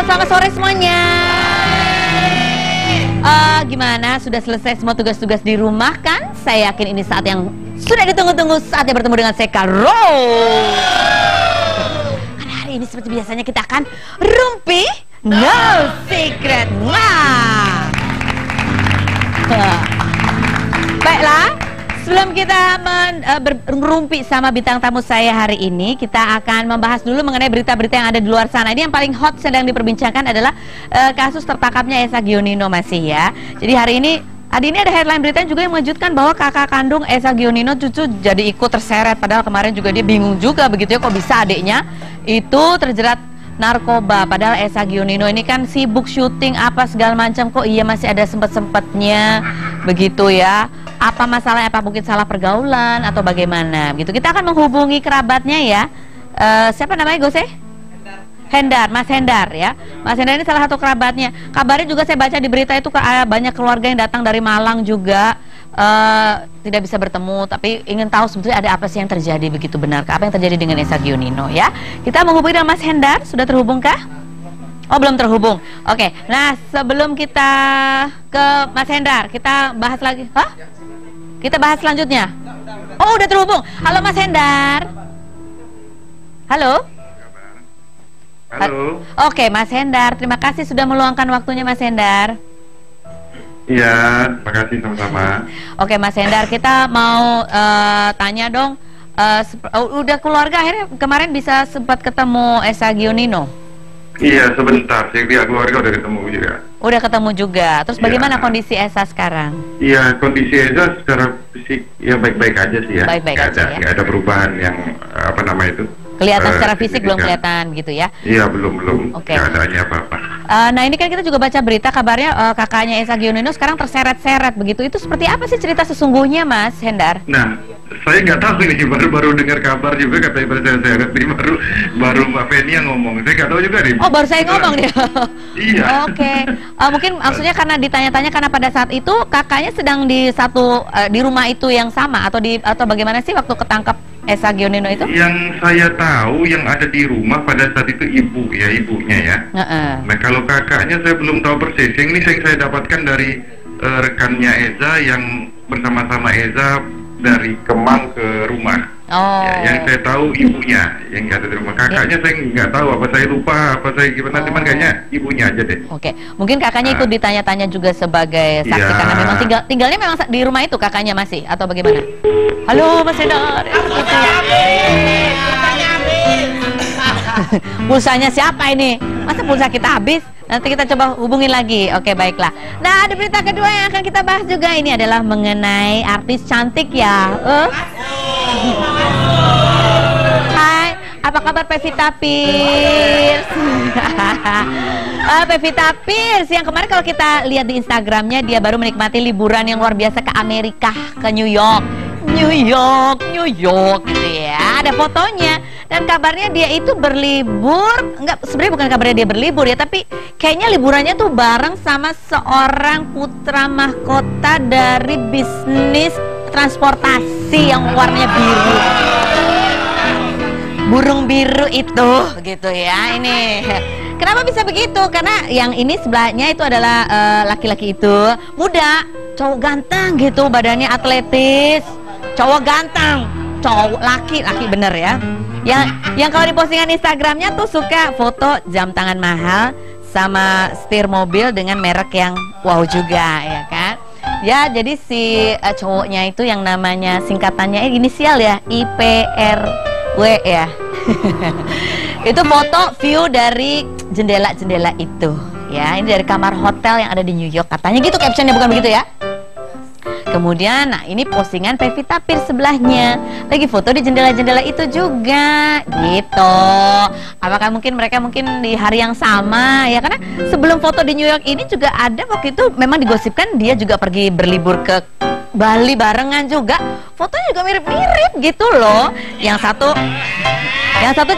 selamat sore semuanya. Gimana? Sudah selesai semua tugas-tugas di rumah kan? Saya yakin ini saat yang sudah ditunggu-tunggu, saatnya bertemu dengan Sekaro. Karena hari ini seperti biasanya kita akan rumpi no secret. Wah. Baiklah, sebelum kita berumpi sama bintang tamu saya hari ini, kita akan membahas dulu mengenai berita-berita yang ada di luar sana. Ini yang paling hot sedang diperbincangkan adalah kasus tertangkapnya Eza Gionino masih ya. Jadi hari ini ada headline berita juga yang mengejutkan bahwa kakak kandung Eza Gionino cucu jadi ikut terseret. Padahal kemarin juga dia bingung juga begitu ya, kok bisa adiknya itu terjerat narkoba. Padahal Eza Gionino ini kan sibuk syuting apa segala macam, kok iya masih ada sempet-sempetnya begitu ya. Apa masalahnya? Apa mungkin salah pergaulan atau bagaimana begitu. Kita akan menghubungi kerabatnya ya. Siapa namanya Gose? Hendar, Mas Hendar ya. Mas Hendar ini salah satu kerabatnya. Kabarnya juga saya baca di berita itu banyak keluarga yang datang dari Malang juga, tidak bisa bertemu, tapi ingin tahu sebetulnya ada apa sih yang terjadi, begitu benarkah apa yang terjadi dengan Eza Gionino ya. Kita menghubungi dengan Mas Hendar. Sudah terhubungkah? Oh, belum terhubung. Oke, nah sebelum kita ke Mas Hendar, kita bahas lagi. Hah? Kita bahas selanjutnya. Oh, udah terhubung. Halo Mas Hendar. Halo. Halo. Oke, Mas Hendar, terima kasih sudah meluangkan waktunya Mas Hendar. Iya, terima kasih sama-sama. Oke Mas Hendar, kita mau tanya dong, udah keluarga akhirnya kemarin bisa sempat ketemu Eza Gionino? Iya, sebentar, saya lihat keluarga udah ketemu juga. Udah ketemu juga, terus bagaimana Ya. kondisi Eza sekarang? Iya, kondisi Eza secara fisik ya baik-baik aja sih ya. Baik-baik aja ya. Nggak ada perubahan yang apa nama itu. Kelihatan secara fisik belum signifikan. kelihatan gitu ya? Iya, belum. Oke. Nggak adanya apa-apa. Nah ini kan kita juga baca berita kabarnya kakaknya Eza Gionino sekarang terseret-seret begitu. Itu seperti apa sih cerita sesungguhnya Mas Hendar? Nah, saya nggak tahu ini, baru dengar kabar juga katanya terseret. Ini baru Mbak Feni yang ngomong. Saya nggak tahu juga nih. Oh, baru saya ngomong dia. Iya. Oke. Mungkin maksudnya karena ditanya-tanya karena pada saat itu kakaknya sedang di di rumah itu yang sama atau bagaimana sih waktu ketangkap Eza Gionino itu? Yang saya tahu yang ada di rumah pada saat itu ibunya ya. Nah, kalau kakaknya saya belum tahu persis. Yang ini saya dapatkan dari rekannya Eza yang bersama-sama Eza dari Kemang ke rumah. Oh. Ya, yang saya tahu ibunya yang ada di rumah. Kakaknya saya nggak tahu, apa saya lupa, apa saya gimana. Cuman kayaknya ibunya aja deh. Oke, mungkin kakaknya ikut ditanya-tanya juga sebagai saksi karena memang tinggalnya memang di rumah itu kakaknya masih atau bagaimana? Halo Mas Hendar. Pulsanya siapa ini? Masa pulsa kita habis? Nanti kita coba hubungin lagi. Oke, baiklah. Nah, ada berita kedua yang akan kita bahas juga. Ini adalah mengenai artis cantik ya. Hai, apa kabar Pevita Pierce? Pevita Pierce yang kemarin kalau kita lihat di Instagramnya, dia baru menikmati liburan yang luar biasa ke Amerika, ke New York gitu ya. Ada fotonya. Dan kabarnya dia itu berlibur, sebenarnya bukan kabarnya dia berlibur ya, tapi kayaknya liburannya tuh bareng sama seorang putra mahkota dari bisnis transportasi yang warnanya biru. Burung biru itu gitu ya. Ini kenapa bisa begitu? Karena yang ini sebelahnya itu adalah laki-laki itu muda, cowok ganteng gitu, badannya atletis, cowok ganteng, cowok laki bener ya. Yang kalau di postingan Instagramnya tuh suka foto jam tangan mahal sama setir mobil dengan merek yang wow juga ya kan. Ya jadi si cowoknya itu yang namanya singkatannya inisial ya, IPRW ya. Itu foto view dari jendela-jendela itu ya. Ini dari kamar hotel yang ada di New York katanya gitu captionnya, bukan begitu ya? Kemudian, nah ini postingan Pevita Pierce sebelahnya, lagi foto di jendela-jendela itu juga, gitu. Apakah mereka di hari yang sama ya? Karena sebelum foto di New York ini juga ada waktu itu memang digosipkan dia juga pergi berlibur ke Bali barengan juga. Fotonya juga mirip-mirip gitu loh. Yang satu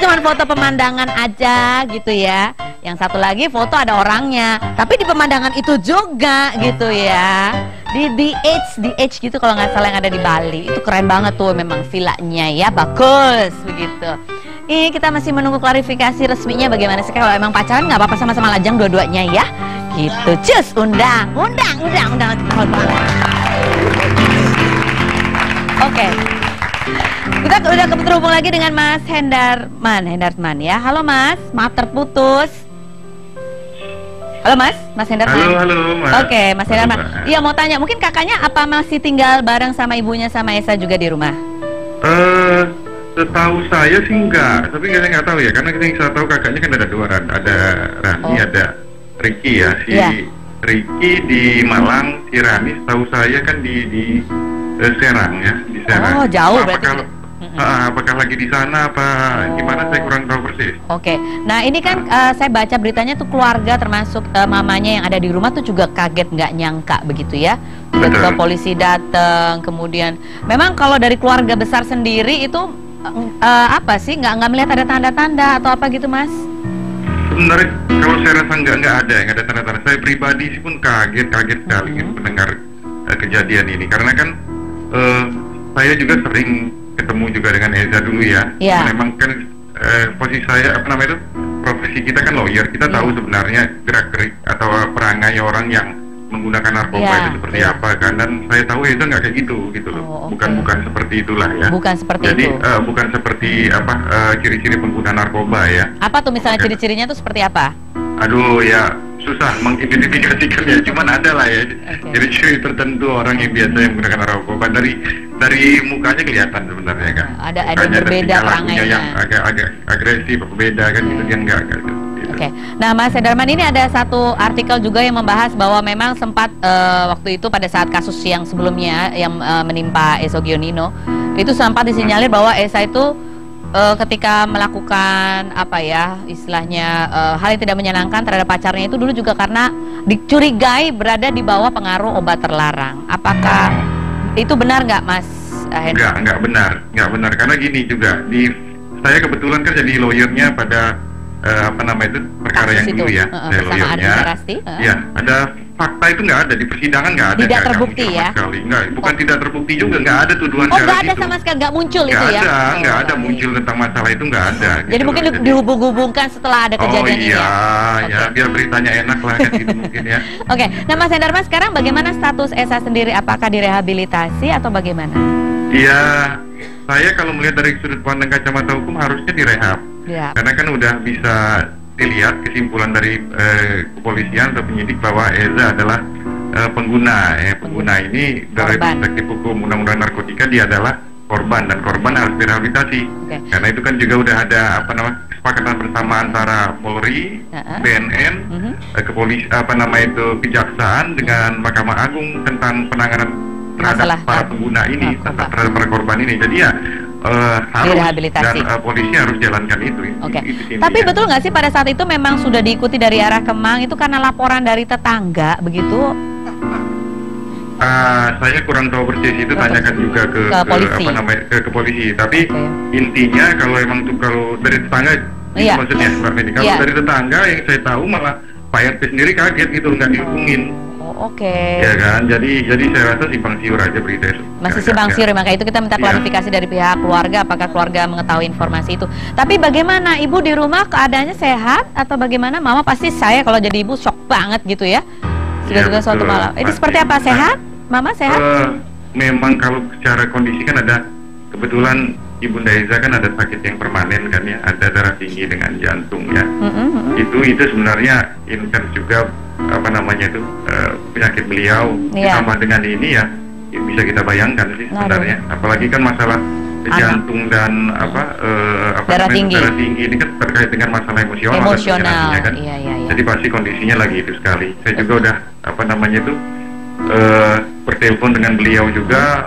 cuma foto pemandangan aja gitu ya. Yang satu lagi foto ada orangnya, tapi di pemandangan itu juga gitu ya. Di H gitu kalau nggak salah yang ada di Bali. Itu keren banget tuh memang villanya ya, bagus begitu. kita masih menunggu klarifikasi resminya bagaimana sih kalau emang pacaran nggak apa-apa sama-sama lajang dua-duanya ya. Gitu, cus, undang. Oke. Kita udah terhubung lagi dengan Mas Hendarman ya. Halo Mas, maaf terputus. Halo Mas Hendarman. Halo Mas. Oke, Mas Hendarman. Iya mau tanya, mungkin kakaknya apa masih tinggal bareng sama ibunya sama Esa juga di rumah? Setahu saya sih enggak, tapi saya nggak tahu ya, karena yang saya tahu kakaknya kan ada dua, ada Rani, ada Ricky ya. Ricky di Malang, si Rani setahu saya kan di Serang ya, di Serang. Oh jauh berarti. Apakah lagi di sana apa gimana, saya kurang tahu persis. Oke. Nah ini kan saya baca beritanya tuh keluarga termasuk mamanya yang ada di rumah tuh juga kaget, nggak nyangka begitu ya. Tiba-tiba polisi datang, kemudian memang kalau dari keluarga besar sendiri itu apa sih, nggak melihat ada tanda-tanda atau apa gitu Mas? Sebenarnya kalau saya rasa nggak ada tanda-tanda. Saya pribadi sih pun kaget sekali mendengar kejadian ini, karena kan saya juga sering ketemu juga dengan Eza dulu ya. Memang kan posisi saya profesi kita kan lawyer, kita tahu sebenarnya gerak-gerik atau perangai orang yang menggunakan narkoba itu seperti apa kan, dan saya tahu Eza nggak kayak gitu loh. Bukan seperti itulah ya. Bukan seperti Jadi, itu. Bukan seperti ciri-ciri pengguna narkoba ya. Apa tuh misalnya ciri-cirinya tuh seperti apa? Aduh ya, susah mengidentifikasikan ya, cuman ada lah ya ciri-ciri tertentu orang yang biasa yang menggunakan narkoba. Dari mukanya kelihatan sebenarnya kan. Ada berbeda perangainya. Yang agak agresif, berbeda kan, itu dia enggak gitu. Oke. Nah Mas Hendarman, ini ada satu artikel juga yang membahas bahwa memang sempat waktu itu pada saat kasus yang sebelumnya yang menimpa Esa Gionino, itu sempat disinyalir bahwa Esa itu ketika melakukan apa ya istilahnya hal yang tidak menyenangkan terhadap pacarnya itu dulu juga karena dicurigai berada di bawah pengaruh obat terlarang. Apakah itu benar nggak Mas Hendra? Nggak benar, karena gini juga, saya kebetulan kan jadi lawyernya pada perkara yang dulu ya, saya lawyernya. Ya, ada fakta itu nggak ada di persidangan, nggak ada. Tidak terbukti ya? Bukan tidak terbukti juga, nggak ada tuduhan. Nggak ada sama sekali, nggak muncul itu ya? Nggak ada muncul tentang masalah itu, nggak ada. Jadi gitu mungkin dihubung-hubungkan setelah ada kejadian ini ya? Ya, biar beritanya enak lah kan gitu mungkin ya. Oke, nah Mas Hendarman, sekarang bagaimana status Esa sendiri? Apakah direhabilitasi atau bagaimana? Iya, saya kalau melihat dari sudut pandang kacamata hukum harusnya direhab. Karena kan udah bisa dilihat kesimpulan dari kepolisian atau penyidik bahwa Eza adalah pengguna ini dari perspektif hukum undang-undang narkotika, dia adalah korban, dan korban harus direhabilitasi. Karena itu kan juga udah ada kesepakatan bersama antara Polri, BNN, kejaksaan dengan Mahkamah Agung tentang penanganan terhadap para pengguna ini, terhadap para korban ini. Jadi ya harus, dan polisi harus jalankan itu. Tapi betul nggak sih pada saat itu memang sudah diikuti dari arah Kemang itu karena laporan dari tetangga begitu? Saya kurang tahu persis itu, tanyakan juga ke polisi. Ke polisi. Tapi intinya kalau emang tuh kalau dari tetangga, maksudnya Mbak Feni, kalau dari tetangga yang saya tahu malah Pak RT sendiri kaget gitu, nggak dihubungin. Ya kan, jadi saya rasa simpang siur aja berita itu. Masih simpang siur, maka itu kita minta klarifikasi dari pihak keluarga, apakah keluarga mengetahui informasi itu. Tapi bagaimana, ibu di rumah keadaannya sehat atau bagaimana? Mama pasti, saya kalau jadi ibu shock banget gitu ya. Sudah suatu malam. Ini seperti apa, sehat? Mama sehat? Memang kalau secara kondisi kan ada, kebetulan Ibunda Eza kan ada sakit yang permanen kan ya, ada darah tinggi dengan jantung ya. Itu sebenarnya intens juga penyakit beliau, ditambah dengan ini ya bisa kita bayangkan sih sebenarnya. Apalagi kan masalah jantung dan darah tinggi ini kan terkait dengan masalah emosional kan. Jadi pasti kondisinya lagi itu sekali. Saya juga udah bertelepon dengan beliau juga,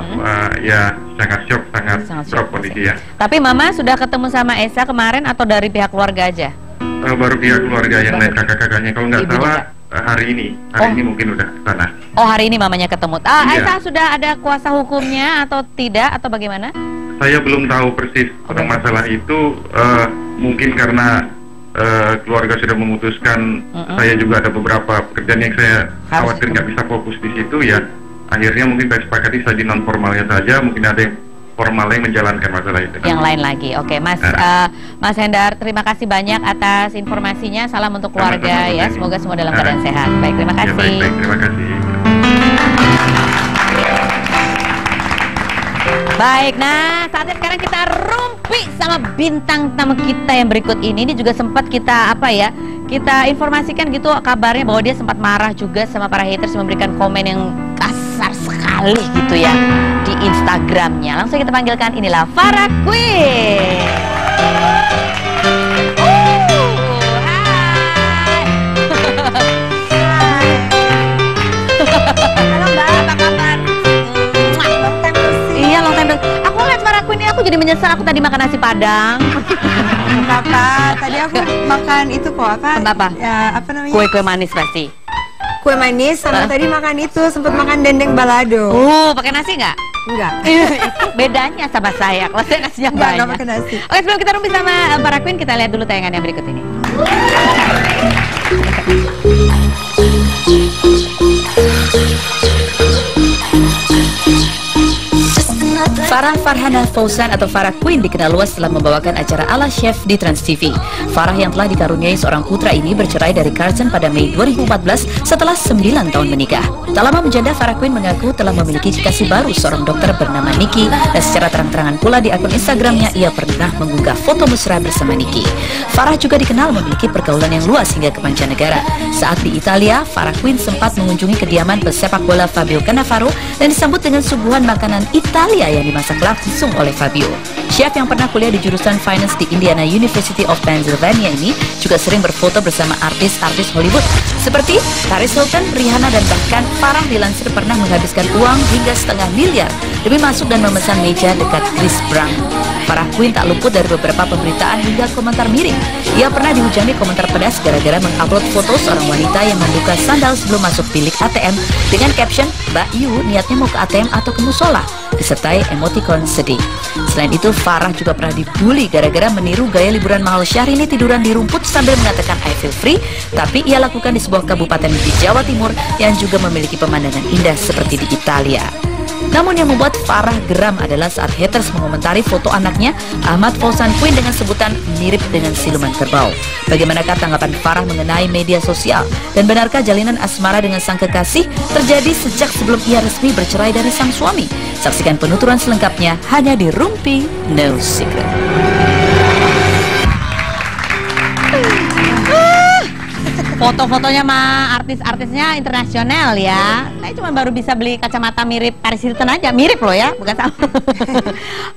ya sangat shock kondisi ya. Tapi Mama sudah ketemu sama Esa kemarin atau dari pihak keluarga aja? Baru pihak keluarga yang lain, kakak-kakaknya kalau nggak salah hari ini mungkin udah ke sana. Oh, hari ini mamanya ketemu. Esa sudah ada kuasa hukumnya atau tidak atau bagaimana? Saya belum tahu persis tentang masalah itu. Mungkin karena keluarga sudah memutuskan, saya juga ada beberapa pekerjaan yang saya khawatir nggak bisa fokus di situ ya. Akhirnya mungkin saya sepakati saja non formalnya saja. Mungkin ada yang formal yang menjalankan masalah itu. Yang lain lagi. Oke, Mas Mas Hendar, terima kasih banyak atas informasinya. Salam untuk keluarga ya. Semoga semua dalam keadaan sehat. Baik, terima kasih. Ya, baik, terima kasih. Baik, nah saatnya sekarang kita rumpi sama bintang tamu kita yang berikut ini. Ini juga sempat kita kita informasikan gitu kabarnya bahwa dia sempat marah juga sama para haters, memberikan komen yang kasar sekali gitu ya di Instagramnya. Langsung kita panggilkan, inilah Farah Queen. Aku jadi menyesal, aku tadi makan nasi padang. Apa? Tadi aku makan itu kok apa? Ya, apa namanya? Kue manis pasti. Kue manis sama tadi makan itu, sempat makan dendeng balado. Pakai nasi nggak? Enggak. Itu bedanya sama saya. Kalau saya nasinya banyak. Enggak pakai nasi. Oke, sebelum kita rumpi sama Farah Queen, kita lihat dulu tayangan yang berikut ini. Farah Farhana Fauzan atau Farah Queen dikenal luas setelah membawakan acara ala chef di Trans TV. Farah yang telah dikaruniai seorang putra ini bercerai dari Carson pada Mei 2014 setelah 9 tahun menikah. Tak lama menjanda, Farah Queen mengaku telah memiliki kekasih baru, seorang dokter bernama Nikki, dan secara terang-terangan pula di akun Instagramnya ia pernah mengunggah foto mesra bersama Nikki. Farah juga dikenal memiliki pergaulan yang luas hingga ke mancanegara. Saat di Italia, Farah Queen sempat mengunjungi kediaman pesepak bola Fabio Cannavaro dan disambut dengan suguhan makanan Italia yang dimasak langsung oleh Fabio. Chef yang pernah kuliah di jurusan Finance di Indiana University of Pennsylvania ini juga sering berfoto bersama artis-artis Hollywood seperti Paris Hilton, Rihanna, dan bahkan Farah dilansir pernah menghabiskan uang hingga setengah miliar demi masuk dan memesan meja dekat Chris Brown. Farah Queen tak luput dari beberapa pemberitaan hingga komentar miring. Ia pernah dihujani komentar pedas gara-gara mengupload foto seorang wanita yang membuka sandal sebelum masuk bilik ATM dengan caption, "Mbak Yu niatnya mau ke ATM atau ke musola?" disertai emoticon sedih. Selain itu, Farah juga pernah dibully gara-gara meniru gaya liburan mahal Syahrini tiduran di rumput sambil mengatakan I feel free, tapi ia lakukan di sebuah kabupaten di Jawa Timur yang juga memiliki pemandangan indah seperti di Italia. Namun yang membuat Farah geram adalah saat haters mengomentari foto anaknya Ahmad Fauzan Queen dengan sebutan mirip dengan siluman kerbau. Bagaimanakah tanggapan Farah mengenai media sosial? Dan benarkah jalinan asmara dengan sang kekasih terjadi sejak sebelum ia resmi bercerai dari sang suami? Saksikan penuturan selengkapnya hanya di Rumpi No Secret. Foto-fotonya mah artis-artisnya internasional ya. Saya cuma baru bisa beli kacamata mirip Paris Hilton aja. Mirip loh ya, bukan sama.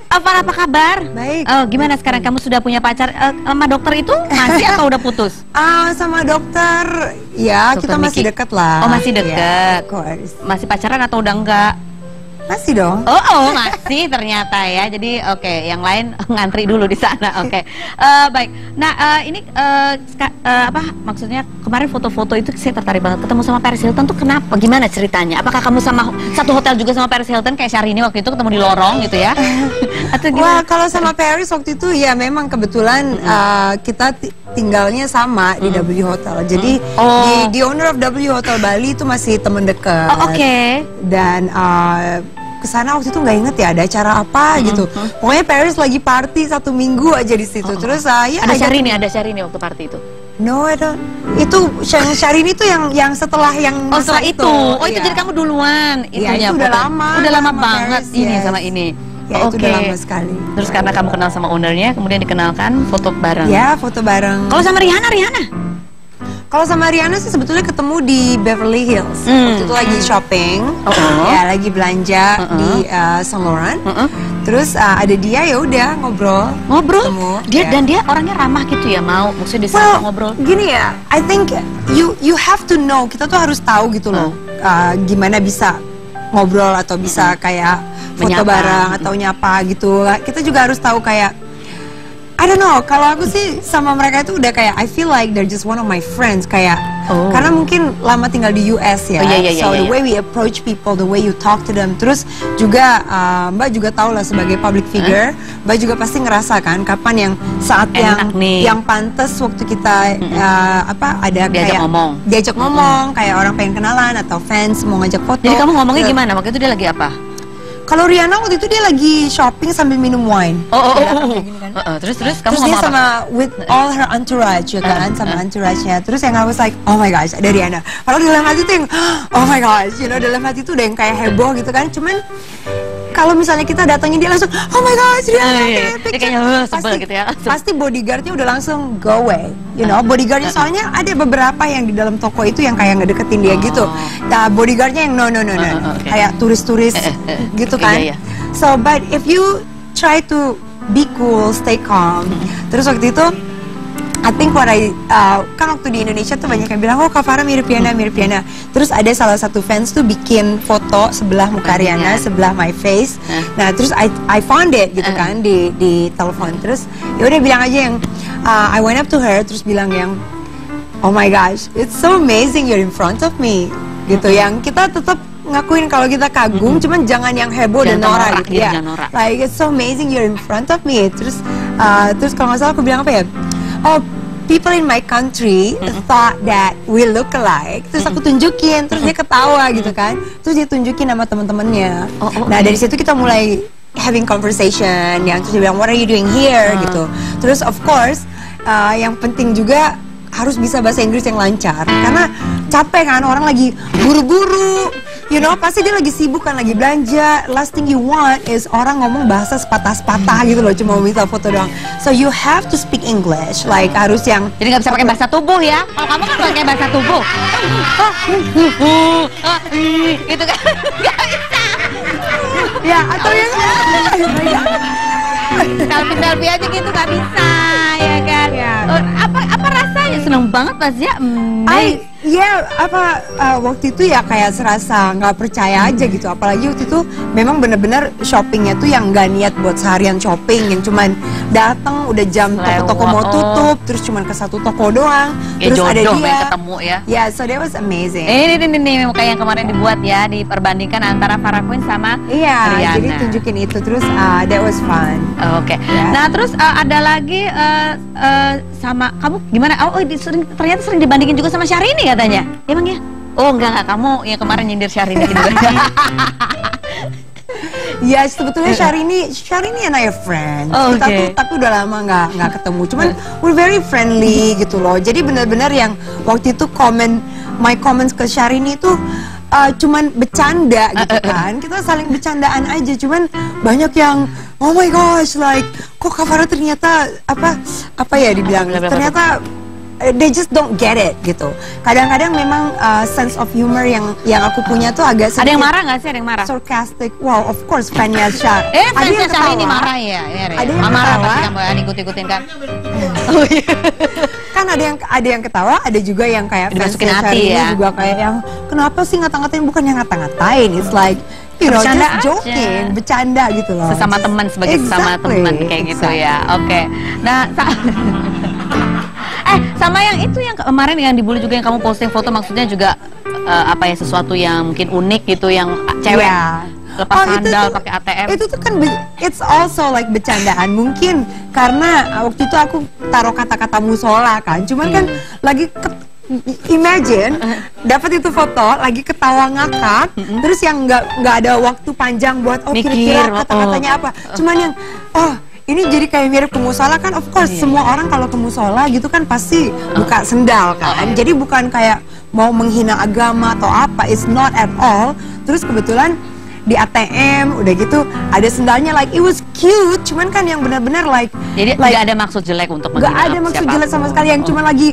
Farah, apa kabar? Baik. Gimana sekarang kamu sudah punya pacar? Sama dokter itu masih atau udah putus? Sama dokter, ya dokter kita masih Nikki. dekat lah. Oh, masih dekat. Ya, masih pacaran atau udah enggak? Masih dong. Oh, masih ternyata ya. Jadi oke, yang lain ngantri dulu di sana. Oke. Baik. Nah, ini maksudnya kemarin foto-foto itu saya tertarik banget ketemu sama Paris Hilton tuh kenapa? Gimana ceritanya? Apakah kamu sama satu hotel juga sama Paris Hilton kayak Syahrini waktu itu ketemu di lorong gitu ya? Atau gimana? Wah, kalau sama Paris waktu itu ya memang kebetulan kita tinggalnya sama di W Hotel. Jadi di owner of W Hotel Bali itu masih teman dekat. Oh, oke. Dan kesana waktu itu nggak inget ya ada acara apa gitu. Pokoknya Paris lagi party 1 minggu aja di situ. Terus saya ada Syahrini waktu party itu. No, I don't. Itu Syahrini itu yang setelah yang setelah itu. Oh, itu jadi kamu duluan. Iya, itu udah lama. Udah lama banget Paris, ini sama ini. Ya, itu udah lama sekali. Terus karena kamu kenal sama ownernya, kemudian dikenalkan foto bareng. Ya, foto bareng. Kalau sama Rihanna? Kalau sama Rihanna sih sebetulnya ketemu di Beverly Hills. Waktu itu lagi shopping, ya lagi belanja di Saint Laurent. Terus ada dia, ya udah ngobrol. Ketemu, dan dia orangnya ramah gitu ya, mau maksudnya disapa ngobrol. Gini ya, I think you have to know, kita tuh harus tahu gitu loh, gimana bisa ngobrol atau bisa kayak foto bareng atau nyapa gitu. Kita juga harus tahu kayak I don't know, kalau aku sih sama mereka itu udah kayak I feel like they're just one of my friends kayak karena mungkin lama tinggal di US ya. So the way we approach people, the way you talk to them. Terus juga Mbak juga tahu lah sebagai public figure, Mbak juga pasti ngerasakan kapan yang saat yang pantas waktu kita ada diajak ngomong kayak orang pengen kenalan atau fans mau ngajak foto. Jadi kamu ngomongnya gimana? Waktu itu dia lagi apa? Kalau Rihanna waktu itu dia lagi shopping sambil minum wine. Terus Terus kamu dia ngomong sama apa? with all her entourage ya kan, sama entourage-nya. Terus yang I was like, oh my gosh, ada Rihanna. Padahal di dalam hati tuh yang, oh my gosh, you know, dalam hati tuh udah yang kayak heboh gitu kan. Cuman kalau misalnya kita datangin dia langsung, oh my gosh, Rihanna, Dia kayaknya sebel gitu ya. Pasti bodyguardnya udah langsung go away, you know. Bodyguardnya soalnya ada beberapa yang di dalam toko itu yang kayak ngedeketin dia gitu. Nah, bodyguardnya yang no, kayak turis-turis gitu kan. So, but if you try to be cool, stay calm. Terus waktu itu, I think kan waktu di Indonesia tuh banyak yang bilang, oh Kak Farah mirip Rihanna. Terus ada salah satu fans tuh bikin foto sebelah muka Rihanna, sebelah my face. Nah terus I found it gitu kan di telepon. Terus ya udah bilang aja yang, I went up to her terus bilang yang, oh my gosh, it's so amazing you're in front of me. Gitu, yang kita tetap ngakuin kalau kita kagum, cuman jangan yang heboh dan norak gitu ya. Like it's so amazing you're in front of me. Terus kalau nggak salah aku bilang apa ya? Oh, people in my country thought that we look alike. Terus aku tunjukin, terus dia ketawa gitu kan. Terus dia tunjukin sama teman-temannya. Nah dari situ kita mulai having conversation. Yang terus dia bilang, what are you doing here gitu. Terus of course yang penting juga harus bisa bahasa Inggris yang lancar. Karena capek kan, orang lagi buru-buru. You know, pasti dia lagi sibuk kan, lagi belanja. Last thing you want is orang ngomong bahasa sepatah-sepatah gitu loh, cuma minta foto doang. So you have to speak English, like harus yang. Jadi nggak bisa pakai bahasa tubuh ya? Kalau kamu kan pakai bahasa tubuh. Gitu kan? Nggak bisa. Ya, atau yang selfie aja gitu nggak bisa, ya kan? Apa rasanya? Seneng banget pas ya. Waktu itu ya kayak serasa nggak percaya aja gitu. Apalagi waktu itu memang bener-bener shoppingnya tuh yang nggak niat buat seharian shopping, yang cuman datang udah jam toko-toko mau tutup, terus cuman ke satu toko doang, ya, terus ada dia ketemu ya. Yeah, so that was amazing. Ini kayak yang kemarin dibuat ya, diperbandingkan antara Farah Queen sama Rihanna. Jadi tunjukin itu terus that was fun. Oke. Nah terus ada lagi sama kamu gimana? Ternyata sering dibandingin juga sama Syahrini katanya. Emang ya? Oh enggak, kamu yang kemarin nyindir Syahrini juga. Ya sebetulnya Syahrini and I are friends. Kita tuh tapi udah lama nggak ketemu. Cuman we're very friendly gitu loh. Jadi benar-benar yang waktu itu my comments ke Syahrini itu cuman bercanda gitu kan. Kita saling bercandaan aja. Cuman banyak yang oh my gosh, like kok Kak Farah ternyata apa ya dibilang ternyata they just don't get it gitu. Kadang-kadang memang sense of humor yang aku punya tuh agak sedikit. Ada yang marah nggak sih? Ada yang marah? Sarcastic. Wow, of course fan-nya Syah. Fan-nya Syah ini marah ya. Ada yang marah pasti kamu ikut-ikutin kan. Kan ada yang ketawa, ada juga yang kayak dimasukin fans hati ya. Juga kayak yang kenapa sih ngata-ngatain, bukan yang ngata-ngatain. It's like you know, just joking, bercanda gitu loh. Sesama teman sebagai sesama teman kayak gitu ya. Oke. Nah, sama yang itu yang kemarin yang dibully juga, yang kamu posting foto, maksudnya juga sesuatu yang mungkin unik gitu, yang cewek lepas sandal pakai ATM. Itu tuh kan it's also like bercandaan mungkin karena waktu itu aku taruh kata-kata musola kan. Cuman kan lagi imagine dapat itu foto lagi ketawa ngakak, terus yang nggak ada waktu panjang buat kira-kira kata-katanya apa. Cuman yang ini jadi kayak mirip ke musola kan, of course semua orang kalau ke musola gitu kan pasti buka sendal kan. Jadi bukan kayak mau menghina agama atau apa, it's not at all. Terus kebetulan di ATM udah gitu ada sendalnya, like it was cute, cuman kan yang benar-benar like jadi nggak ada maksud jelek untuk menghina, nggak ada maksud jelek sama sekali, yang cuma lagi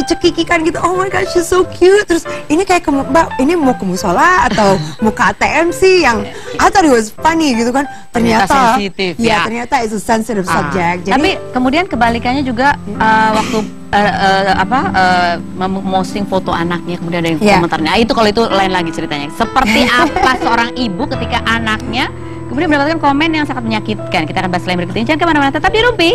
cekikikan gitu. Oh my gosh, she's so cute. Terus ini kayak Mbak, ini mau ke musola atau mau ke ATM sih, yang I thought it was funny gitu kan. Ternyata sensitif ya, ternyata it's a sensitive subject. Jadi, tapi kemudian kebalikannya juga waktu posting foto anaknya, kemudian ada yang komentarnya. Itu kalau itu lain lagi ceritanya. Seperti apa seorang ibu ketika anaknya kemudian mendapatkan komen yang sangat menyakitkan. Kita akan bahas lain berikut ini. Jangan kemana-mana, tetap di Rumpi.